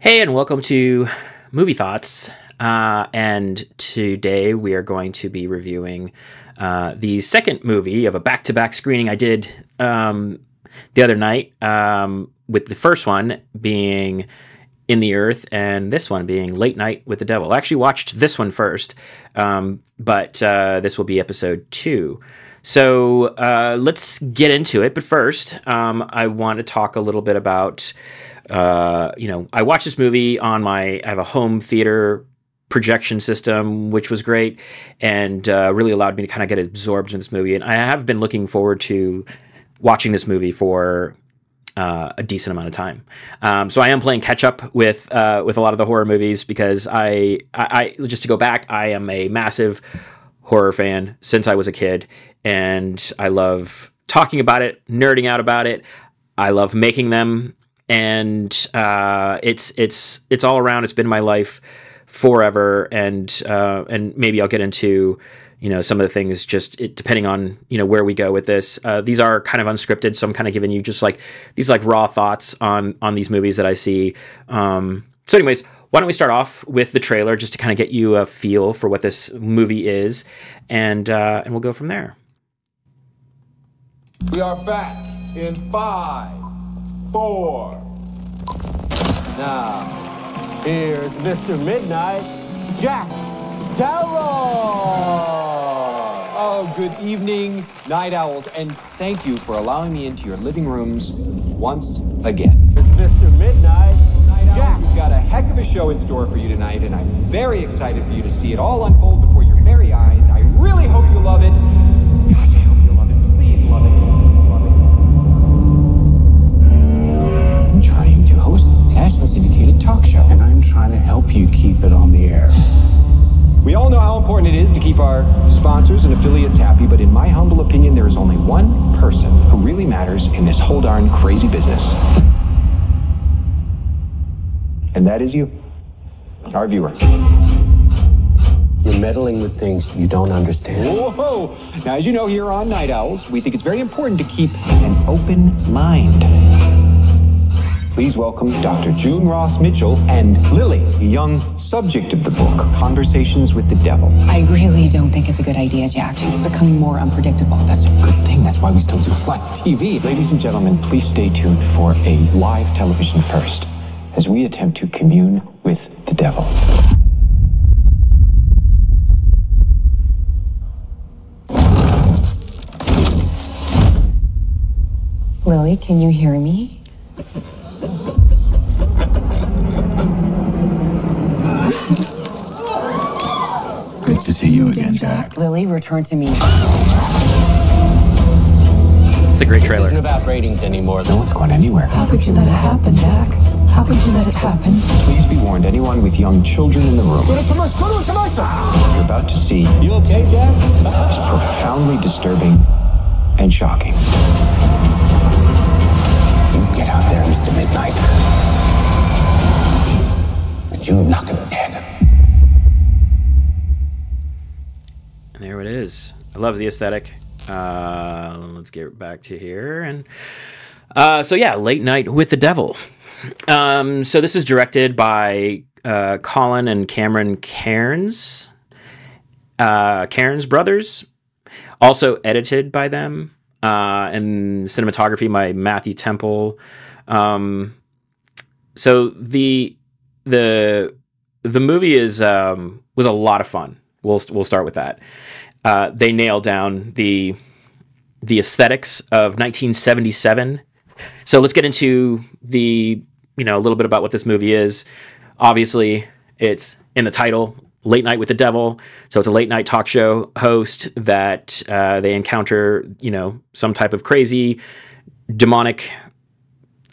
Hey, and welcome to Movie Thoughts. And today we are going to be reviewing the second movie of a back-to-back screening I did the other night, with the first one being In the Earth and this one being Late Night with the Devil. I actually watched this one first, but this will be episode 2. So let's get into it. But first, I want to talk a little bit about... I watched this movie on I have a home theater projection system, which was great and really allowed me to kind of get absorbed in this movie. And I have been looking forward to watching this movie for a decent amount of time. So I am playing catch up with a lot of the horror movies because I just to go back, I am a massive horror fan since I was a kid, and I love talking about it, nerding out about it. I love making them. And it's all around. It's been my life forever, and maybe I'll get into some of the things depending on where we go with this. These are kind of unscripted, so I'm kind of giving you just like these like raw thoughts on these movies that I see. So, anyways, why don't we start off with the trailer just to kind of get you a feel for what this movie is, and we'll go from there. We are back in 5, 4. Now, here's Mr. Midnight, Jack Darrow. Oh, good evening, night owls, and thank you for allowing me into your living rooms once again. Here's Mr. Midnight, Jack. We've got a heck of a show in store for you tonight, and I'm very excited for you to see it all unfold before your very eyes. I really hope you love it. Gosh, I hope you love it. Please love it. Love it. I'm trying to host a national syndicated talk show, and I'm trying to help you keep it on the air. We all know how important it is to keep our sponsors and affiliates happy, but in my humble opinion, there is only one person who really matters in this whole darn crazy business. And that is you, our viewer. You're meddling with things you don't understand. Whoa! Now, as you know, here on Night Owls, we think it's very important to keep an open mind. Please welcome Dr. June Ross Mitchell and Lily, the young subject of the book, Conversations with the Devil. I really don't think it's a good idea, Jack. She's becoming more unpredictable. That's a good thing. That's why we still do live TV. Ladies and gentlemen, please stay tuned for a live television first as we attempt to commune with the devil. Lily, can you hear me? Good to see you again, Jack. Lily, return to me. It's a great This trailer. isn't about ratings anymore. No one's going anywhere. How could you let it happen, Jack? How could you let it happen? Please be warned, anyone with young children in the room. What you're about to see You okay, Jack? is profoundly disturbing and shocking. You get out there, Mr. Midnight, and you knock him dead. And there it is. I love the aesthetic. Let's get back to here. And so yeah, Late Night with the Devil. So this is directed by Colin and Cameron Cairnes. Cairnes brothers. Also edited by them. And cinematography by Matthew Temple. So the movie was a lot of fun. We'll start with that. They nailed down the aesthetics of 1977. So let's get into a little bit about what this movie is. Obviously, it's in the title, Late Night with the Devil. So it's a late night talk show host that they encounter, some type of crazy demonic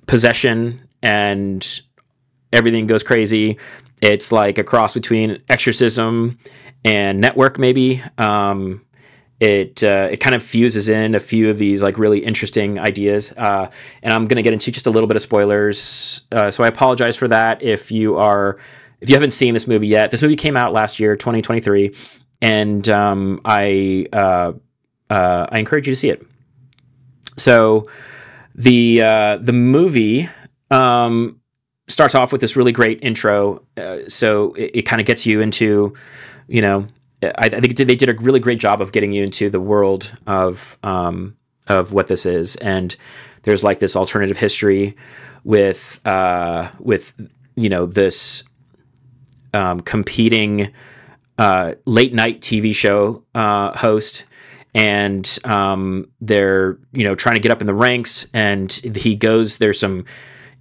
possession, and everything goes crazy. It's like a cross between Exorcism and Network, maybe. It kind of fuses in a few of these like really interesting ideas, and I'm going to get into just a little bit of spoilers. So I apologize for that if you haven't seen this movie yet. This movie came out last year, 2023, and I encourage you to see it. So the movie starts off with this really great intro. So it kind of gets you into, you know, I think they did a really great job of getting you into the world of what this is. And there's like this alternative history with you know, this competing late night TV show host, and they're, you know, trying to get up in the ranks, and there's some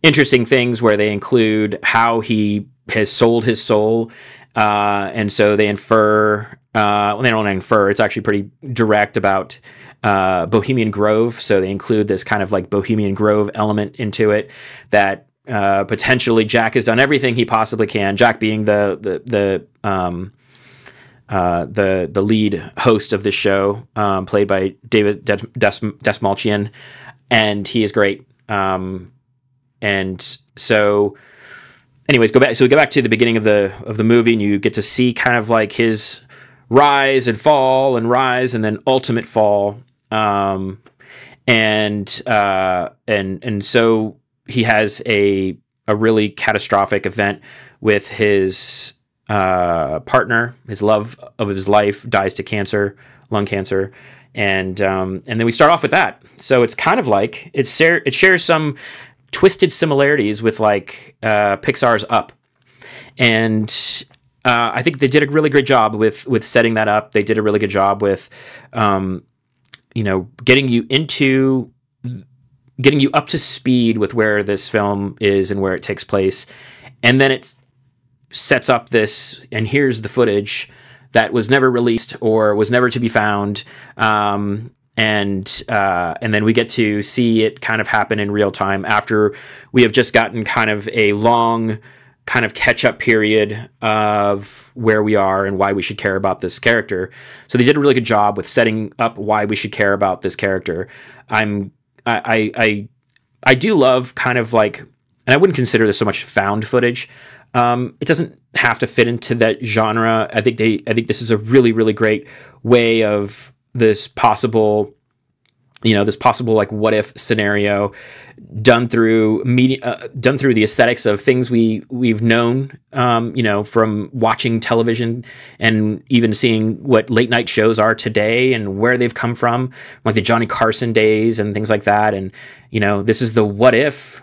interesting things where they include how he has sold his soul, and so they infer, well, they don't infer, it's actually pretty direct about Bohemian Grove, so they include this kind of like Bohemian Grove element into it, that potentially Jack has done everything he possibly can, Jack being the lead host of this show, played by David Dastmalchian, and he is great. And so, anyways, we go back to the beginning of the movie, and you get to see kind of like his rise and fall, and rise, and then ultimate fall. And so he has a really catastrophic event with his partner, his love of his life, dies to cancer, lung cancer, and then we start off with that. So it's kind of like it shares some twisted similarities with like Pixar's Up, and I think they did a really great job with setting that up. They did a really good job with you know, getting you up to speed with where this film is and where it takes place, and then it sets up this, and here's the footage that was never released or was never to be found, and then we get to see it kind of happen in real time after we have just gotten kind of a long kind of catch-up period of where we are and why we should care about this character. So they did a really good job with setting up why we should care about this character. I do love kind of like, and I wouldn't consider this so much found footage. It doesn't have to fit into that genre. I think this is a really, really great way of this possible like what if scenario done through media, done through the aesthetics of things we've known, you know, from watching television and even seeing what late night shows are today and where they've come from, like the Johnny Carson days and things like that. And, you know, this is the what if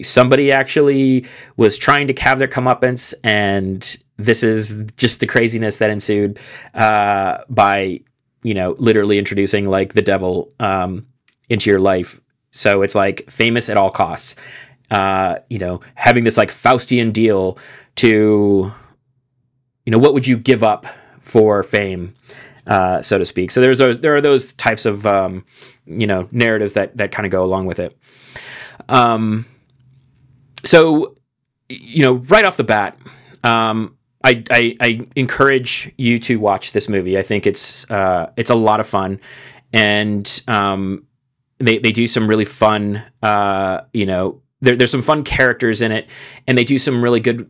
somebody actually was trying to have their comeuppance, and this is just the craziness that ensued by, you know, literally introducing like the devil into your life. So it's like famous at all costs, you know, having this like Faustian deal to, you know, what would you give up for fame, so to speak. So there are those types of, you know, narratives that kind of go along with it. So, you know, right off the bat, I encourage you to watch this movie. I think it's a lot of fun, and they do some really fun, you know, there's some fun characters in it, and they do some really good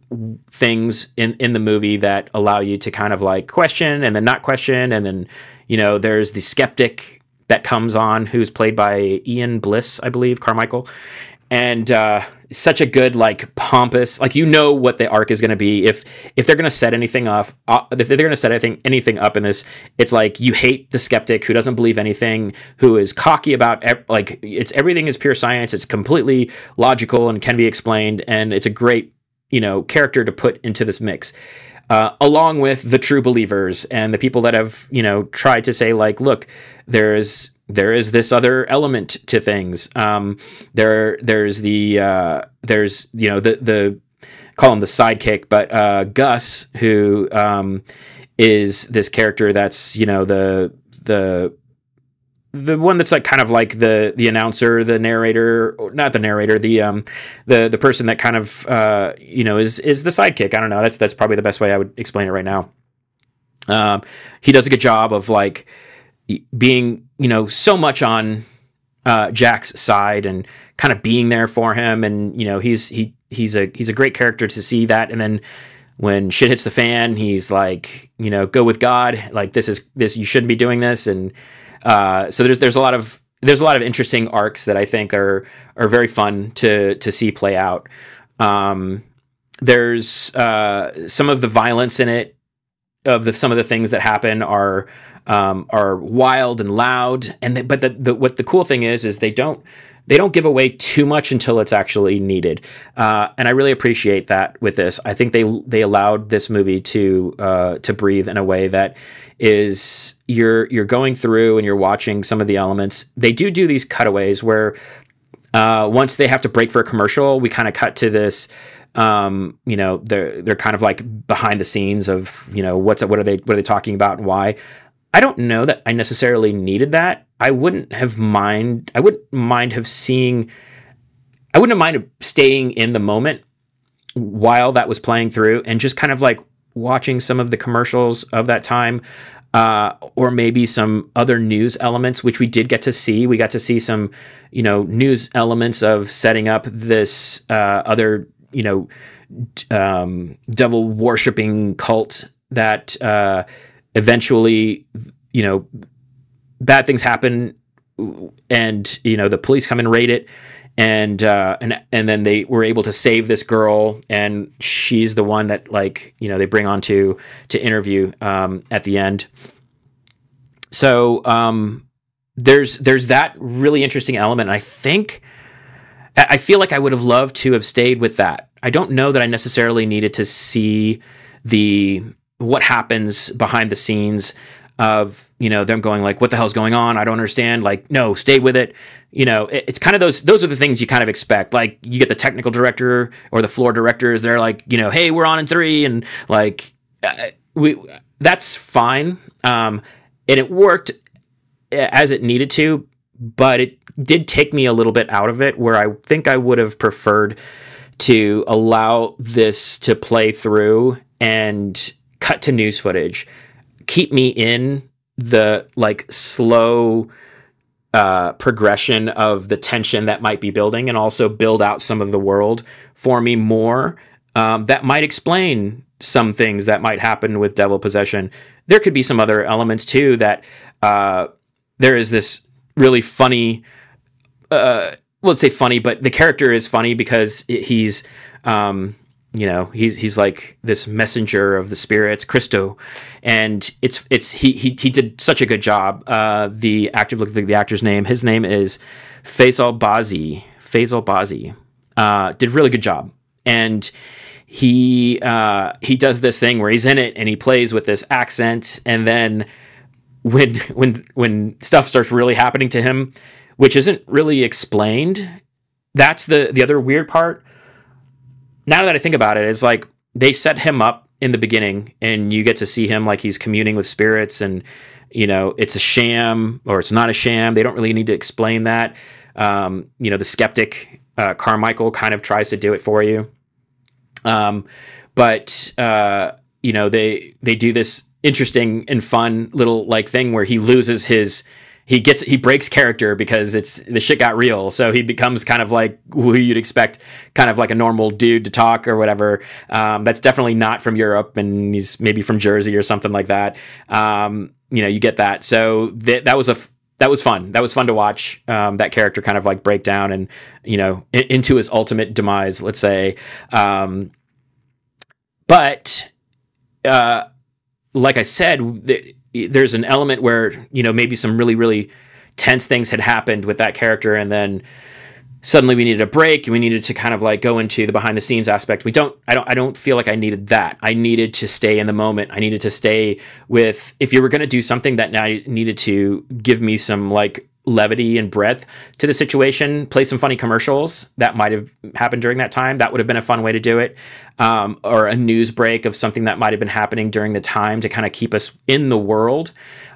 things in the movie that allow you to kind of like question and then not question, and then, you know, there's the skeptic that comes on, who's played by Ian Bliss, I believe, Carmichael, and such a good, like, pompous, like, you know what the arc is going to be. If they're going to set anything off, if they're going to set anything up in this, it's like you hate the skeptic who doesn't believe anything, who is cocky about like it's everything is pure science. It's completely logical and can be explained, and it's a great, you know, character to put into this mix. Along with the true believers and the people that have, you know, tried to say like, look, there is this other element to things. There's you know, the call him the sidekick, but Gus, who is this character that's, you know, the one that's like kind of like the announcer, the narrator, or not the narrator, the person that kind of you know, is the sidekick. I don't know. That's probably the best way I would explain it right now. He does a good job of like being, you know, so much on Jack's side and kind of being there for him, and, you know, he's a great character to see that. And then when shit hits the fan, he's like, you know, go with God, like this you shouldn't be doing this. And so there's a lot of interesting arcs that I think are very fun to see play out. There's some of the violence in it, some of the things that happen are wild and loud, but what the cool thing is they don't give away too much until it's actually needed, and I really appreciate that with this. I think they allowed this movie to breathe in a way that is you're going through and you're watching some of the elements. They do these cutaways where once they have to break for a commercial, we kind of cut to this. They're kind of like behind the scenes of what are they talking about and why. I don't know that I necessarily needed that. I wouldn't mind staying in the moment while that was playing through and just kind of like watching some of the commercials of that time, or maybe some other news elements, which we did get to see. We got to see some, news elements of setting up this other, devil worshipping cult that eventually, bad things happen, and the police come and raid it, and then they were able to save this girl, and she's the one that they bring on to interview at the end. So there's that really interesting element. And I feel like I would have loved to have stayed with that. I don't know that I necessarily needed to see what happens behind the scenes of, them going like, what the hell's going on? I don't understand. Like, no, stay with it. It's kind of those are the things you kind of expect. Like, you get the technical director or the floor directors. They're like, hey, we're on in 3. And like, that's fine. And it worked as it needed to, but it did take me a little bit out of it, where I think I would have preferred to allow this to play through and cut to news footage, keep me in the slow progression of the tension that might be building, and also build out some of the world for me more. That might explain some things that might happen with devil possession. There could be some other elements too, that there is this really funny, let's say funny, but the character is funny because he's like this messenger of the spirits, Christo, and he did such a good job. The actor, look at the actor's name. His name is Faisal Bazi. Did a really good job, and he does this thing where he's in it and he plays with this accent, and then when stuff starts really happening to him, which isn't really explained, that's the other weird part. Now that I think about it, is like they set him up in the beginning and you get to see him like he's communing with spirits, and it's a sham or it's not a sham. They don't really need to explain that. The skeptic Carmichael kind of tries to do it for you. But they do this interesting and fun little thing where he loses he breaks character because the shit got real. So he becomes kind of like who you'd expect, kind of like a normal dude to talk or whatever. That's definitely not from Europe, and he's maybe from Jersey or something like that. You get that. So that was fun. That was fun to watch, that character kind of break down and, into his ultimate demise, let's say. But like I said, there's an element where, maybe some really, really tense things had happened with that character, and then suddenly we needed a break and we needed to kind of go into the behind the scenes aspect. I don't feel like I needed that. I needed to stay in the moment. I needed to stay with, if you were going to do something that now needed to give me some levity and breadth to the situation, play some funny commercials that might have happened during that time. That would have been a fun way to do it. Or a news break of something that might have been happening during the time to kind of keep us in the world.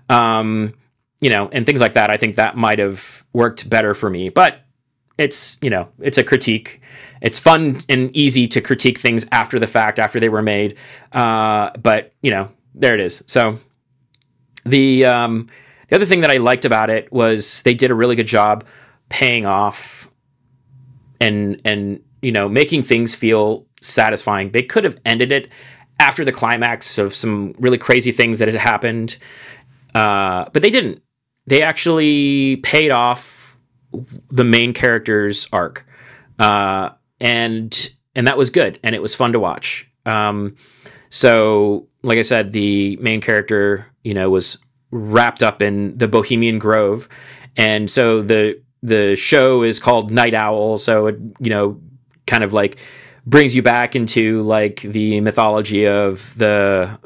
And things like that. I think that might have worked better for me, but it's a critique. It's fun and easy to critique things after the fact, after they were made. But there it is. So the other thing that I liked about it was they did a really good job paying off and making things feel satisfying. They could have ended it after the climax of some really crazy things that had happened, but they didn't. They actually paid off the main character's arc, and that was good, and it was fun to watch. So, like I said, the main character, was wrapped up in the Bohemian Grove, and so the show is called Night Owl. So it, kind of like brings you back into like the mythology of the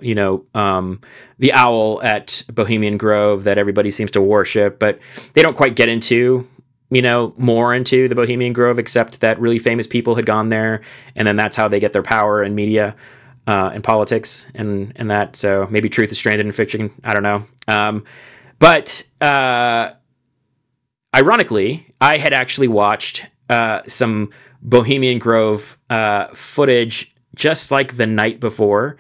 owl at Bohemian Grove that everybody seems to worship, but they don't quite get into more into the Bohemian Grove, except that really famous people had gone there, and then that's how they get their power in media and politics and that. So maybe truth is stranded in fiction. I don't know. But ironically, I had actually watched some Bohemian Grove footage just like the night before,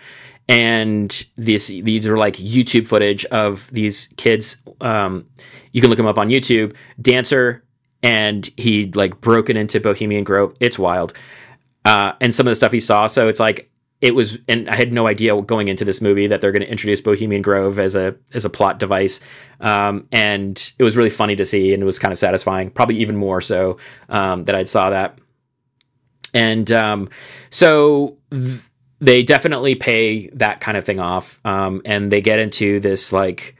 and these are like YouTube footage of these kids. You can look them up on YouTube. Dancer, and he like broken into Bohemian Grove. It's wild, and some of the stuff he saw. So it's like it was, and I had no idea going into this movie that they're going to introduce Bohemian Grove as a plot device, and it was really funny to see, and it was kind of satisfying, probably even more so that I saw that. And so they definitely pay that kind of thing off, and they get into this like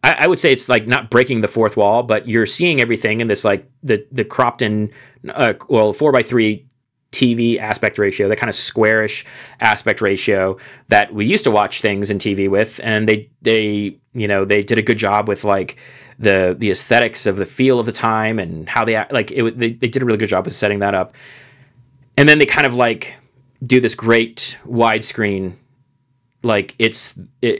I would say it's like not breaking the fourth wall, but you're seeing everything in this like the cropped in 4:3 TV aspect ratio, that kind of squarish aspect ratio that we used to watch things in TV with, and they did a good job with like the aesthetics of the feel of the time and how they act. Like they did a really good job of setting that up, and then they kind of like do this great widescreen, like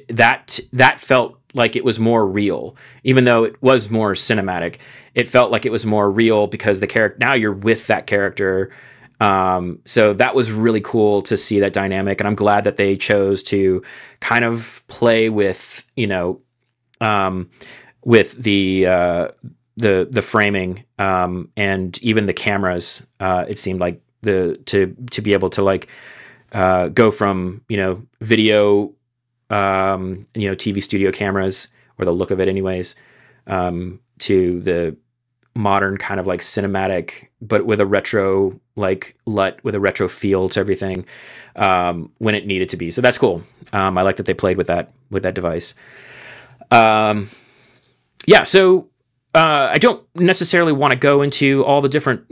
that felt like it was more real, even though it was more cinematic. It felt like it was more real because the character, now you're with that character. So that was really cool to see that dynamic, and I'm glad that they chose to kind of play with, with the framing, and even the cameras. It seemed like to be able to like go from video, TV studio cameras, or the look of it anyways, to the modern kind of like cinematic, but with a retro like LUT, with a retro feel to everything, when it needed to be. So that's cool. I like that they played with that device. So I don't necessarily want to go into all the different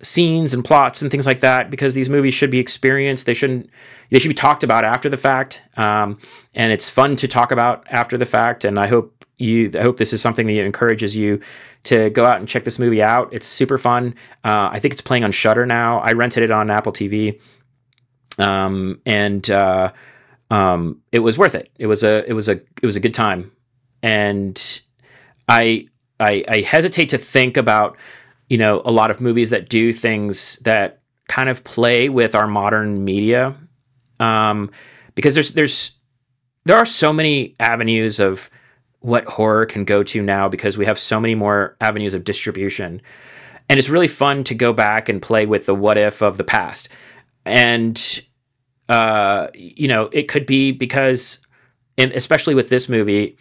scenes and plots and things like that, because these movies should be experienced. They should be talked about after the fact, and it's fun to talk about after the fact. And I hope this is something that encourages you to go out and check this movie out. It's super fun. I think it's playing on Shudder now. I rented it on Apple TV, and it was worth it. It was a good time, and I hesitate to think about a lot of movies that do things that kind of play with our modern media, because there are so many avenues of what horror can go to now, because we have so many more avenues of distribution, and it's really fun to go back and play with the what if of the past. And it could be because, and especially with this movie,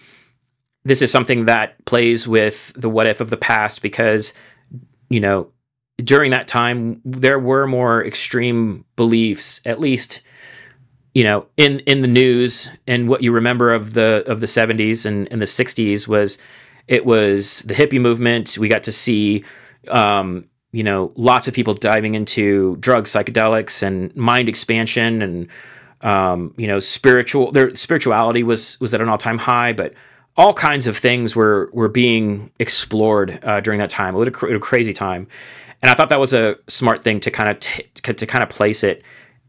this is something that plays with the what if of the past, because during that time there were more extreme beliefs, at least in the news. And what you remember of the 70s and the 60s was the hippie movement. We got to see lots of people diving into drugs, psychedelics, and mind expansion, and spirituality was at an all-time high, but all kinds of things were being explored during that time. It was a crazy time, and I thought that was a smart thing to kind of place it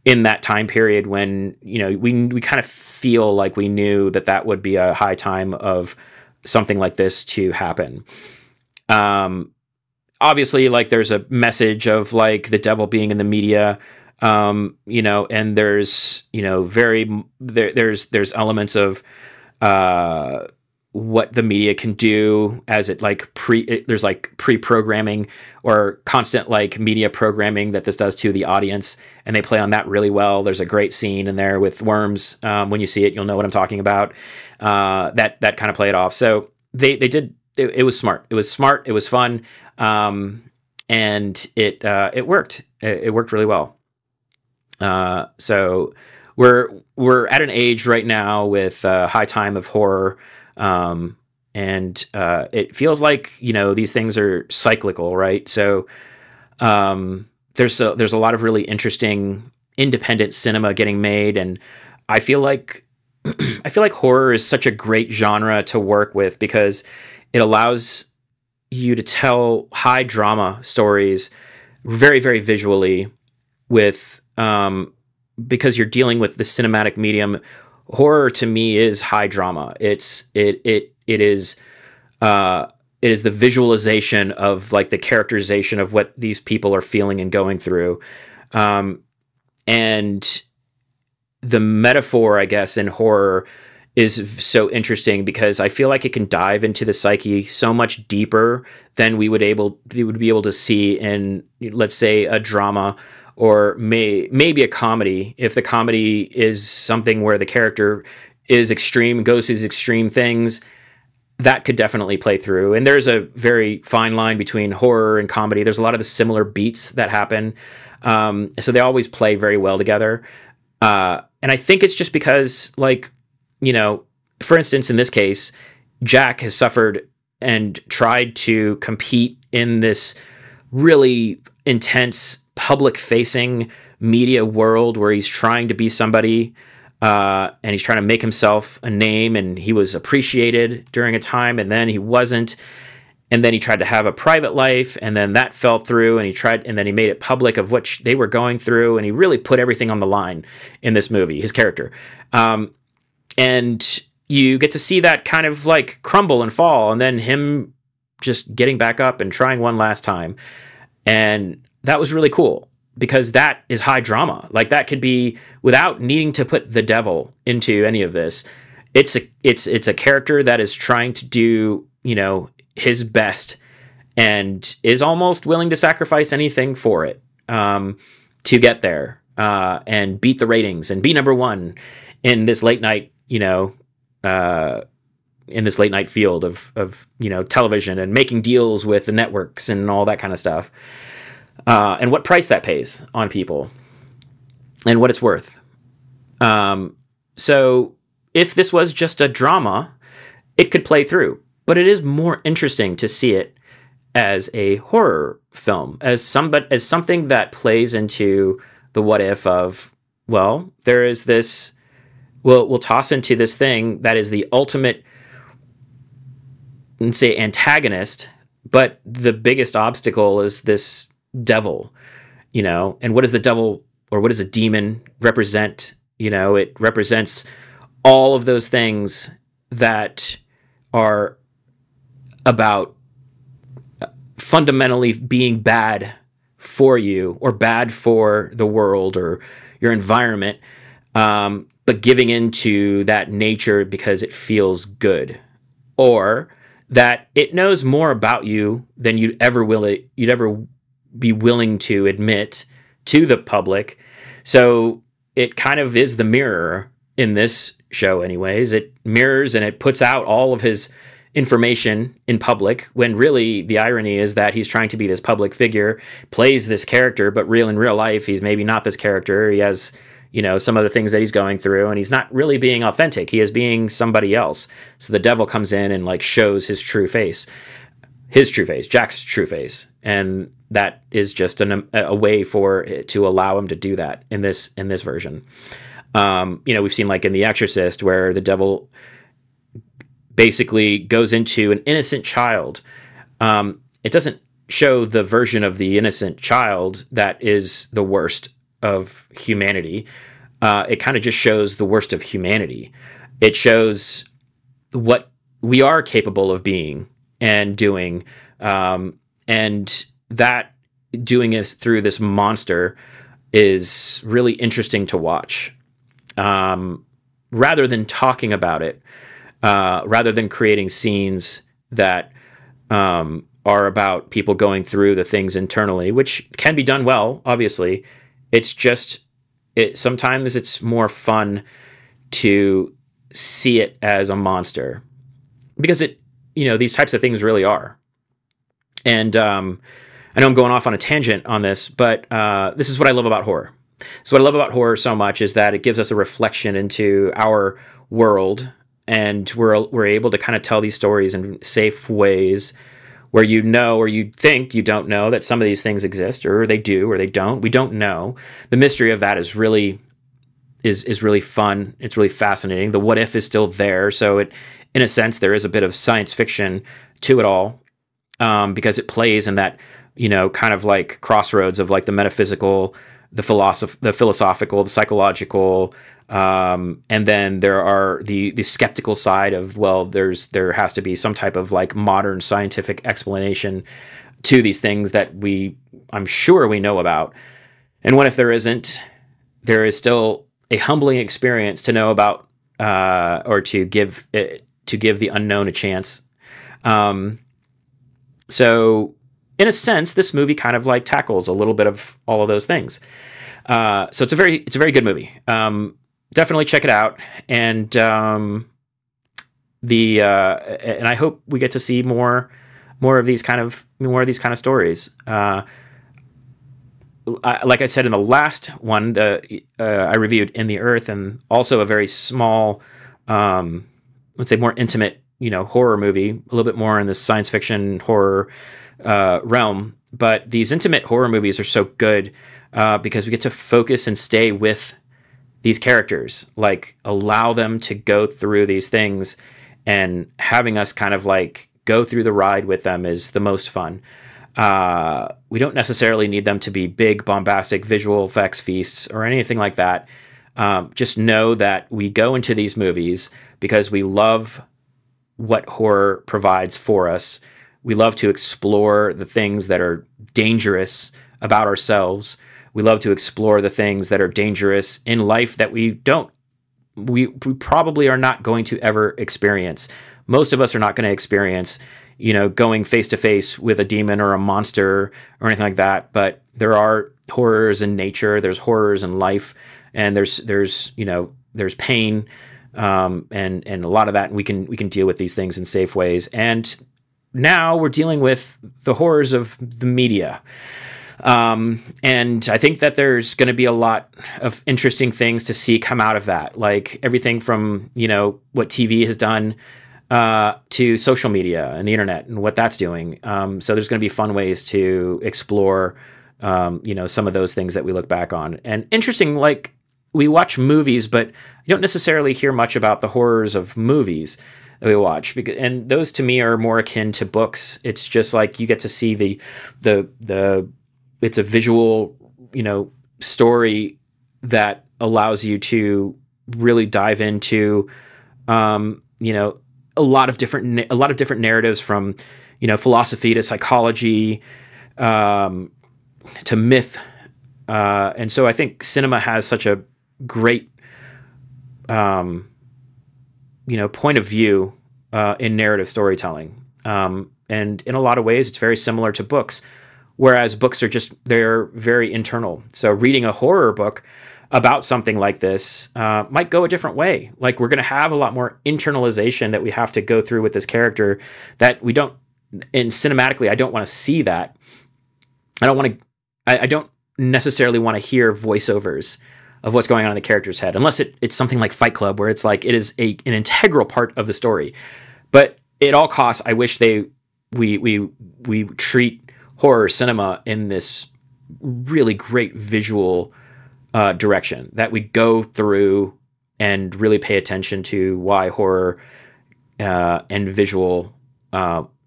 in that time period when we kind of feel like we knew that would be a high time of something like this to happen. Obviously, like there's a message of like the devil being in the media, and there's there's elements of what the media can do as it like there's like pre-programming or constant like media programming that this does to the audience, and they play on that really well. There's a great scene in there with worms. When you see it, you'll know what I'm talking about. That kind of play it off. So they did. It was smart. It was smart. It was fun. and it worked. It worked really well. So we're at an age right now with high time of horror, and it feels like, you know, these things are cyclical, right? So there's a lot of really interesting independent cinema getting made, and I feel like horror is such a great genre to work with because it allows you to tell high drama stories very, very visually with because you're dealing with the cinematic medium. Horror to me is high drama. It is the visualization of like the characterization of what these people are feeling and going through. And the metaphor, I guess, in horror is so interesting because I feel like it can dive into the psyche so much deeper than we would be able to see in, let's say, a drama or maybe a comedy. If the comedy is something where the character is extreme, goes through these extreme things, that could definitely play through. And there's a very fine line between horror and comedy. There's a lot of the similar beats that happen. So they always play very well together. And I think it's just because, like, you know, for instance, in this case, Jack has suffered and tried to compete in this really intense public-facing media world where he's trying to be somebody, and he's trying to make himself a name, and he was appreciated during a time, and then he wasn't. And then he tried to have a private life, and then that fell through, and then he made it public of what they were going through, and he really put everything on the line in this movie, his character. And you get to see that kind of like crumble and fall, and then him just getting back up and trying one last time. And that was really cool because that is high drama. Like, that could be, without needing to put the devil into any of this, it's a character that is trying to do, you know, his best and is almost willing to sacrifice anything for it, to get there, and beat the ratings and be number one in this late night, you know, in this late night field of, you know, television and making deals with the networks and all that kind of stuff. And what price that pays on people and what it's worth. So if this was just a drama, it could play through. But it is more interesting to see it as a horror film, as something that plays into the what if of, well, there is this, we'll toss into this thing that is the ultimate, let's say, antagonist, but the biggest obstacle is this devil, you know. And what does the devil, or what does a demon represent? You know, it represents all of those things that are about fundamentally being bad for you or bad for the world or your environment, but giving into that nature because it feels good, or that it knows more about you than you'd ever be willing to admit to the public. So it kind of is the mirror in this show anyways. It mirrors and it puts out all of his information in public, when really the irony is that he's trying to be this public figure, plays this character, but in real life he's maybe not this character. He has, you know, some of the things that he's going through, and he's not really being authentic. He is being somebody else. So the devil comes in and like shows his true face, Jack's true face, and that is just a way for it to allow him to do that in this version. You know, we've seen like in The Exorcist where the devil basically goes into an innocent child. It doesn't show the version of the innocent child that is the worst of humanity. It kind of just shows the worst of humanity. It shows what we are capable of being and doing, and that doing it through this monster is really interesting to watch. Rather than talking about it, rather than creating scenes that are about people going through the things internally, which can be done well, obviously. It's just, sometimes it's more fun to see it as a monster, because it, you know, these types of things really are. And I I know I'm going off on a tangent on this, but this is what I love about horror. So what I love about horror so much is that it gives us a reflection into our world, and we're able to kind of tell these stories in safe ways where you know, or you think you don't know that some of these things exist, or they do, or they don't. We don't know. The mystery of that is really fun. It's really fascinating. The what if is still there. So it, in a sense, there is a bit of science fiction to it all, because it plays in that, you know, kind of like crossroads of like the metaphysical, the philosophical, the psychological, and then there are the skeptical side of, well, there has to be some type of like modern scientific explanation to these things that I'm sure we know about. And what if there isn't? There is still a humbling experience to know about, or to give the unknown a chance. So in a sense, this movie kind of like tackles a little bit of all of those things. So it's a very good movie. Definitely check it out. And and I hope we get to see more of these kind of stories. Like I said in the last one, I reviewed In the Earth, and also a very small, let's say more intimate, you know, horror movie, a little bit more in the science fiction horror realm. But these intimate horror movies are so good because we get to focus and stay with these characters, like allow them to go through these things, and having us kind of like go through the ride with them is the most fun. We don't necessarily need them to be big, bombastic visual effects feasts or anything like that. Just know that we go into these movies because we love what horror provides for us. We love to explore the things that are dangerous about ourselves. We love to explore the things that are dangerous in life that we probably are not going to ever experience. Most of us are not going to experience, you know, going face to face with a demon or a monster or anything like that. But there are horrors in nature. There's horrors in life, and there's you know, there's pain, and a lot of that. We can deal with these things in safe ways. And now we're dealing with the horrors of the media. And I think that there's going to be a lot of interesting things to see come out of that, like everything from, you know, what TV has done to social media and the internet and what that's doing. So there's going to be fun ways to explore, you know, some of those things that we look back on. And interesting, like we watch movies, but you don't necessarily hear much about the horrors of movies that we watch, and those to me are more akin to books. It's just like you get to see the it's a visual, you know, story that allows you to really dive into, you know, a lot of different narratives, from, you know, philosophy to psychology, to myth. And so I think cinema has such a great, you know, point of view in narrative storytelling. And in a lot of ways, it's very similar to books. Whereas books are they're very internal. So reading a horror book about something like this might go a different way. Like we're going to have a lot more internalization that we have to go through with this character that we don't, and cinematically, I don't want to see that. I don't necessarily want to hear voiceovers of what's going on in the character's head, unless it's something like Fight Club, where it's like it is an integral part of the story. But at all costs, I wish we treat horror cinema in this really great visual direction, that we go through and really pay attention to why horror and visual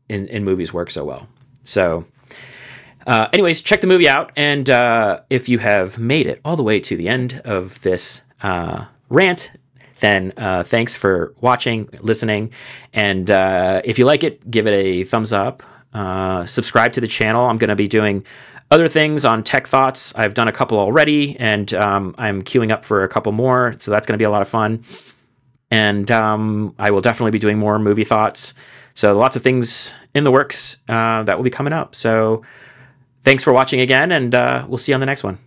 in movies work so well. So anyways, check the movie out. And if you have made it all the way to the end of this rant, then thanks for watching, listening. And if you like it, give it a thumbs up. Subscribe to the channel. I'm going to be doing other things on tech thoughts. I've done a couple already, and I'm queuing up for a couple more, so that's going to be a lot of fun. And I will definitely be doing more movie thoughts. So lots of things in the works that will be coming up. So thanks for watching again, and we'll see you on the next one.